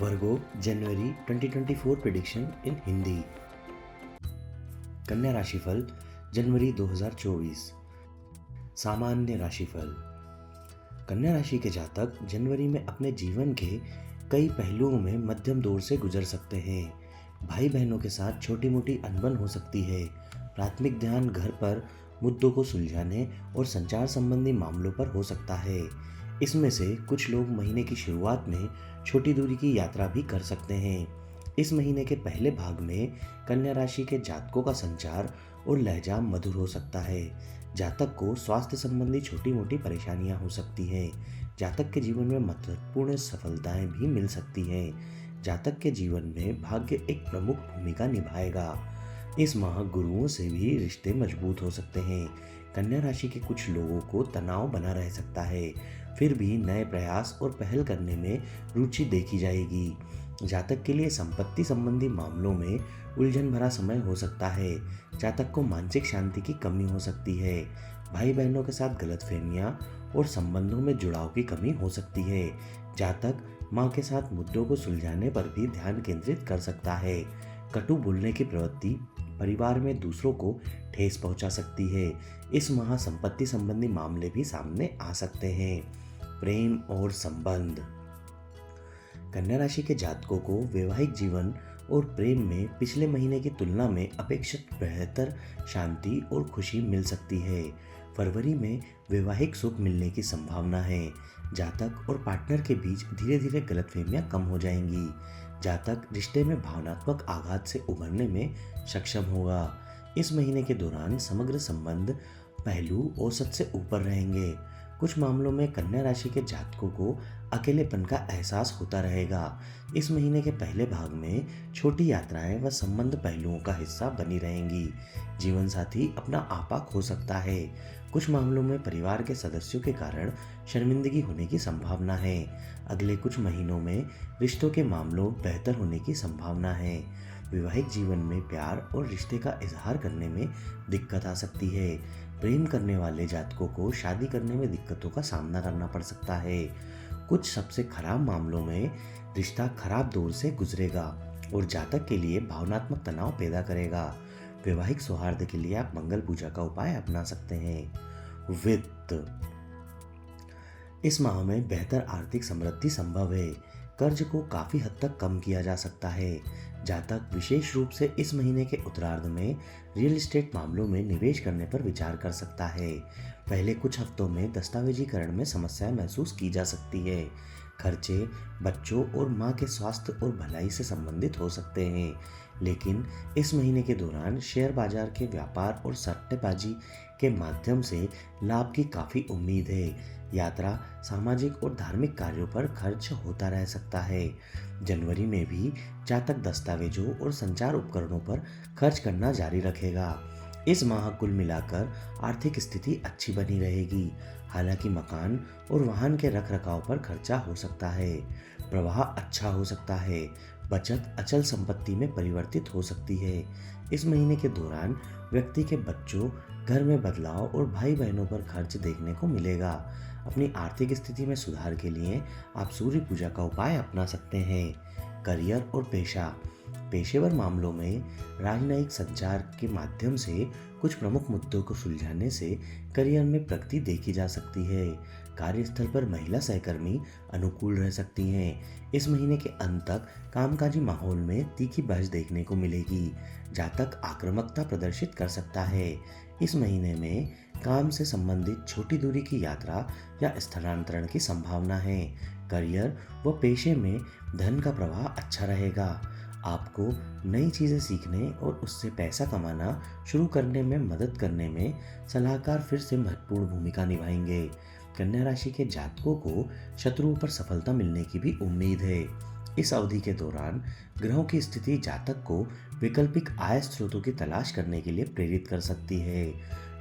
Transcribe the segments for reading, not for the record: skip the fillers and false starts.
वर्गो जनवरी 2024 prediction इन हिंदी। कन्या राशिफल जनवरी 2024। सामान्य राशिफल। कन्या राशि के जातक जनवरी में अपने जीवन के कई पहलुओं में मध्यम दौर से गुजर सकते हैं। भाई बहनों के साथ छोटी मोटी अनबन हो सकती है। प्राथमिक ध्यान घर पर मुद्दों को सुलझाने और संचार संबंधी मामलों पर हो सकता है। इसमें से कुछ लोग महीने की शुरुआत में छोटी दूरी की यात्रा भी कर सकते हैं। इस महीने के पहले भाग में कन्या राशि के जातकों का संचार और लहजा मधुर हो सकता है। जातक को स्वास्थ्य संबंधी छोटी मोटी परेशानियां हो सकती हैं। जातक के जीवन में महत्वपूर्ण सफलताएं भी मिल सकती हैं। जातक के जीवन में भाग्य एक प्रमुख भूमिका निभाएगा। इस माह गुरुओं से भी रिश्ते मजबूत हो सकते हैं। कन्या राशि के कुछ लोगों को तनाव बना रह सकता है, फिर भी नए प्रयास और पहल करने में रुचि देखी जाएगी। जातक के लिए संपत्ति संबंधी मामलों में उलझन भरा समय हो सकता है। जातक को मानसिक शांति की कमी हो सकती है। भाई बहनों के साथ गलतफहमियां और संबंधों में जुड़ाव की कमी हो सकती है। जातक मां के साथ मुद्दों को सुलझाने पर भी ध्यान केंद्रित कर सकता है। कटु बोलने की प्रवृत्ति परिवार में दूसरों को ठेस पहुंचा सकती है। इस माह संपत्ति संबंधी मामले भी सामने आ सकते हैं। प्रेम और संबंध। कन्या राशि के जातकों को वैवाहिक जीवन और प्रेम में पिछले महीने की तुलना में अपेक्षित बेहतर शांति और खुशी मिल सकती है। फरवरी में वैवाहिक सुख मिलने की संभावना है। जातक और पार्टनर के बीच धीरे धीरे गलतफहमियां कम हो जाएंगी। जातक रिश्ते में भावनात्मक आघात से उभरने में सक्षम होगा। इस महीने के दौरान समग्र संबंध पहलू औसत से ऊपर रहेंगे। कुछ मामलों में कन्या राशि के जातकों को अकेलेपन का एहसास होता रहेगा। इस महीने के पहले भाग में छोटी यात्राएं व संबंध पहलुओं का हिस्सा बनी रहेंगी। जीवन साथी अपना आपा खो सकता है। कुछ मामलों में परिवार के सदस्यों के कारण शर्मिंदगी होने की संभावना है। अगले कुछ महीनों में रिश्तों के मामलों बेहतर होने की संभावना है। वैवाहिक जीवन में प्यार और रिश्ते का इजहार करने में दिक्कत आ सकती है। प्रेम करने वाले जातकों को शादी करने में दिक्कतों का सामना करना पड़ सकता है। कुछ सबसे खराब मामलों में रिश्ता खराब दौर से गुजरेगा और जातक के लिए भावनात्मक तनाव पैदा करेगा। वैवाहिक सौहार्द के लिए आप मंगल पूजा का उपाय अपना सकते हैं। वित्त। इस माह में बेहतर आर्थिक समृद्धि संभव है। कर्ज को काफी हद तक कम किया जा सकता है। जातक विशेष रूप से इस महीने के उत्तरार्ध में रियल एस्टेट मामलों में निवेश करने पर विचार कर सकता है। पहले कुछ हफ्तों में दस्तावेजीकरण में समस्याएं महसूस की जा सकती है। खर्चे बच्चों और मां के स्वास्थ्य और भलाई से संबंधित हो सकते हैं, लेकिन इस महीने के दौरान शेयर बाजार के व्यापार और सट्टेबाजी के माध्यम से लाभ की काफी उम्मीद है। यात्रा, सामाजिक और धार्मिक कार्यों पर खर्च होता रह सकता है। जनवरी में भी जातक दस्तावेजों और संचार उपकरणों पर खर्च करना जारी रखेगा। इस माह कुल मिलाकर आर्थिक स्थिति अच्छी बनी रहेगी। हालांकि मकान और वाहन के रखरखाव पर खर्चा हो सकता है। प्रवाह अच्छा हो सकता है। बचत अचल संपत्ति में परिवर्तित हो सकती है। इस महीने के दौरान व्यक्ति के बच्चों, घर में बदलाव और भाई बहनों पर खर्च देखने को मिलेगा। अपनी आर्थिक स्थिति में सुधार के लिए आप सूर्य पूजा का उपाय अपना सकते हैं। करियर और पेशा। पेशेवर मामलों में राजनयिक संचार के माध्यम से कुछ प्रमुख मुद्दों को सुलझाने से करियर में प्रगति देखी जा सकती है। कार्यस्थल पर महिला सहकर्मी अनुकूल रह सकती हैं। इस महीने के अंत तक कामकाजी माहौल में तीखी बहस देखने को मिलेगी। जातक आक्रामकता प्रदर्शित कर सकता है। इस महीने में काम से संबंधित छोटी दूरी की यात्रा या स्थानांतरण की संभावना है। करियर व पेशे में धन का प्रवाह अच्छा रहेगा। आपको नई चीजें सीखने और उससे पैसा कमाना शुरू करने में मदद करने में सलाहकार फिर से महत्वपूर्ण भूमिका निभाएंगे। कन्या राशि के जातकों को शत्रुओं पर सफलता मिलने की भी उम्मीद है। इस अवधि के दौरान ग्रहों की स्थिति जातक को वैकल्पिक आय स्रोतों की तलाश करने के लिए प्रेरित कर सकती है।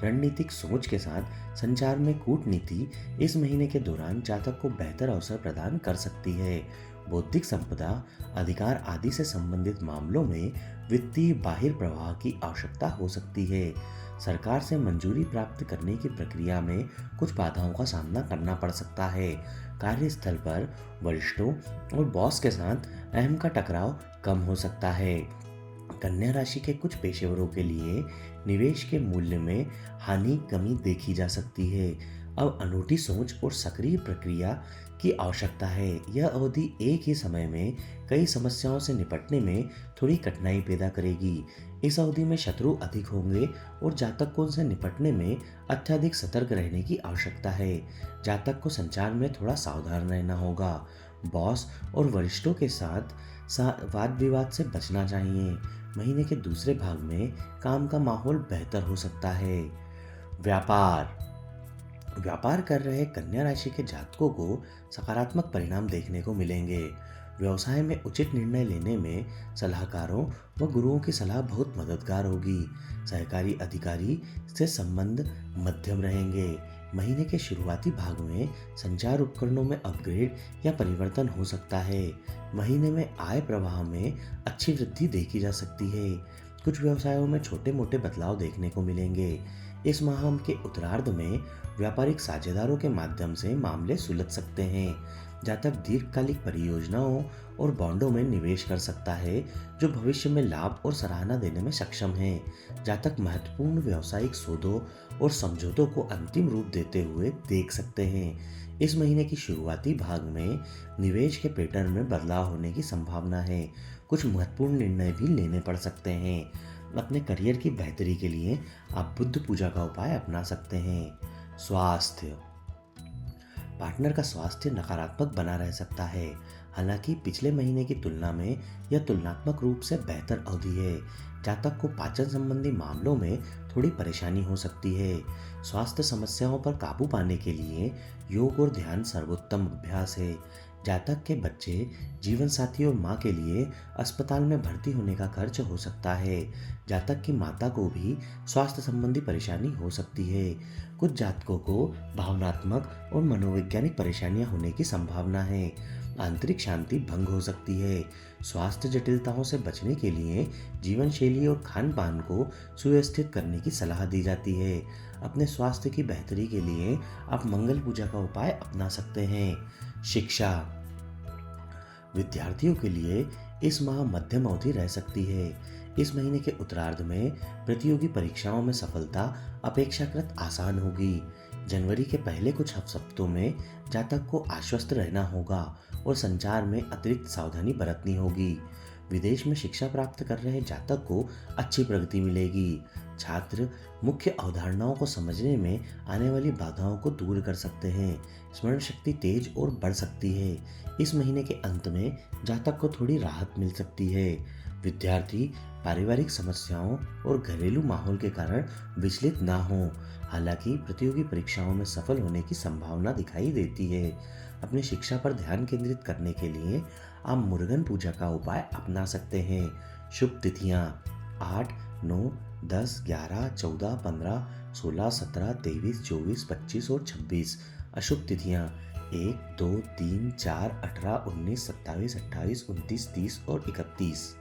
रणनीतिक सोच के साथ संचार में कूटनीति इस महीने के दौरान जातक को बेहतर अवसर प्रदान कर सकती है। बौद्धिक संपदा अधिकार आदि से संबंधित मामलों में वित्तीय बाहिर प्रवाह की आवश्यकता हो सकती है। सरकार से मंजूरी प्राप्त करने की प्रक्रिया में कुछ बाधाओं का सामना करना पड़ सकता है। कार्यस्थल पर वरिष्ठों और बॉस के साथ अहम का टकराव कम हो सकता है। कन्या राशि के कुछ पेशेवरों के लिए निवेश के मूल्य में हानि कमी देखी जा सकती है। अब अनूठी सोच और सक्रिय प्रक्रिया की आवश्यकता है। यह अवधि एक ही समय में कई समस्याओं से निपटने में थोड़ी कठिनाई पैदा करेगी। इस अवधि में शत्रु अधिक होंगे और जातक को उनसे निपटने में अत्यधिक सतर्क रहने की आवश्यकता है। जातक को संचार में थोड़ा सावधान रहना होगा। बॉस और वरिष्ठों के साथ वाद विवाद से बचना चाहिए। महीने के दूसरे भाग में काम का माहौल बेहतर हो सकता है। व्यापार व्यापार कर रहे कन्या राशि के जातकों को सकारात्मक परिणाम देखने को मिलेंगे। व्यवसाय में उचित निर्णय लेने में सलाहकारों व गुरुओं की सलाह बहुत मददगार होगी। सहकारी अधिकारी से संबंध मध्यम रहेंगे। महीने के शुरुआती भाग में संचार उपकरणों में अपग्रेड या परिवर्तन हो सकता है। महीने में आय प्रवाह में अच्छी वृद्धि देखी जा सकती है। कुछ व्यवसायों में छोटे मोटे बदलाव देखने को मिलेंगे। इस माह के उत्तरार्ध में व्यापारिक साझेदारों के माध्यम से मामले सुलझ सकते हैं। जातक दीर्घकालिक परियोजनाओं और बॉन्डों में निवेश कर सकता है, जो भविष्य में लाभ और सराहना देने में सक्षम है। जातक महत्वपूर्ण व्यावसायिक सौदों और समझौतों को अंतिम रूप देते हुए देख सकते हैं। इस महीने की शुरुआती भाग में निवेश के पैटर्न में बदलाव होने की संभावना है। कुछ महत्वपूर्ण निर्णय भी लेने पड़ सकते हैं। अपने करियर की बेहतरी के लिए आप बुद्ध पूजा का उपाय अपना सकते हैं। स्वास्थ्य पार्टनर का स्वास्थ्य नकारात्मक बना रह सकता है। हालांकि पिछले महीने की तुलना में यह तुलनात्मक रूप से बेहतर अवधि है। जातक को पाचन संबंधी मामलों में थोड़ी परेशानी हो सकती है। स्वास्थ्य समस्याओं पर काबू पाने के लिए योग और ध्यान सर्वोत्तम अभ्यास है। जातक के बच्चे, जीवन साथी और माँ के लिए अस्पताल में भर्ती होने का खर्च हो सकता है। जातक की माता को भी स्वास्थ्य संबंधी परेशानी हो सकती है। कुछ जातकों को भावनात्मक और मनोवैज्ञानिक परेशानियां होने की संभावना है। आंतरिक शांति भंग हो सकती है। स्वास्थ्य जटिलताओं से बचने के लिए जीवन शैली और खान पान को सुव्यवस्थित करने की सलाह दी जाती है। अपने स्वास्थ्य की बेहतरी के लिए आप मंगल पूजा का उपाय अपना सकते हैं। शिक्षा विद्यार्थियों के लिए इस माह मध्यम अवधि रह सकती है। इस महीने के उत्तरार्ध में प्रतियोगी परीक्षाओं में सफलता अपेक्षाकृत आसान होगी। जनवरी के पहले कुछ हफ्तों में जातक को आश्वस्त रहना होगा और संचार में अतिरिक्त सावधानी बरतनी होगी। विदेश में शिक्षा प्राप्त कर रहे जातक को अच्छी प्रगति मिलेगी। छात्र मुख्य अवधारणाओं को समझने में आने वाली बाधाओं को दूर कर सकते हैं। स्मरण शक्ति तेज और बढ़ सकती है। इस महीने के अंत में जातक को थोड़ी राहत मिल सकती है। विद्यार्थी पारिवारिक समस्याओं और घरेलू माहौल के कारण विचलित ना हो। हालांकि प्रतियोगी परीक्षाओं में सफल होने की संभावना दिखाई देती है। अपनी शिक्षा पर ध्यान केंद्रित करने के लिए आप मुरुगन पूजा का उपाय अपना सकते हैं। शुभ तिथियां 8, 9, 10, 11, 14, 15, 16, 17, 23, 24, 25 और 26। अशुभ तिथियां 1, 2, 3, 4, 18, 19, 27, 28, 29, 30 और 31।